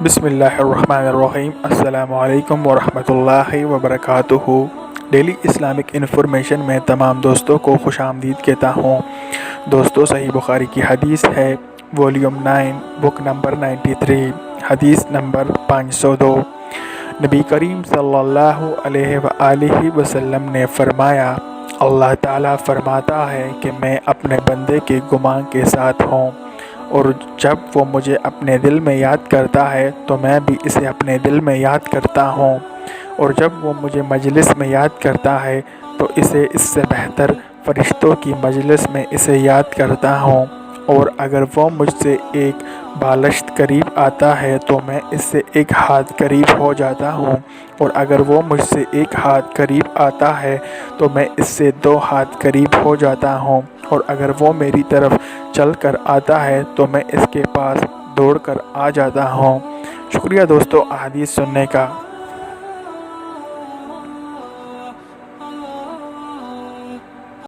بسم اللہ الرحمن الرحیم۔ السلام علیکم ورحمۃ اللہ وبرکاتہ۔ ڈیلی اسلامک انفارمیشن میں تمام دوستوں کو خوش آمدید کہتا ہوں۔ دوستو، صحیح بخاری کی حدیث ہے، والیوم 9، بک نمبر 93، حدیث نمبر 502۔ نبی کریم صلی اللہ علیہ وآلہ وسلم نے فرمایا، اللہ تعالیٰ فرماتا ہے کہ میں اپنے بندے کے گمان کے ساتھ ہوں، اور جب وہ مجھے اپنے دل میں یاد کرتا ہے تو میں بھی اسے اپنے دل میں یاد کرتا ہوں، اور جب وہ مجھے مجلس میں یاد کرتا ہے تو اسے اس سے بہتر فرشتوں کی مجلس میں اسے یاد کرتا ہوں، اور اگر وہ مجھ سے ایک بالشت قریب آتا ہے تو میں اس سے ایک ہاتھ قریب ہو جاتا ہوں، اور اگر وہ مجھ سے ایک ہاتھ قریب آتا ہے تو میں اس سے 2 ہاتھ قریب ہو جاتا ہوں، اور اگر وہ میری طرف چل کر آتا ہے تو میں اس کے پاس دوڑ کر آ جاتا ہوں۔ شکریہ دوستو احادیث سننے کا۔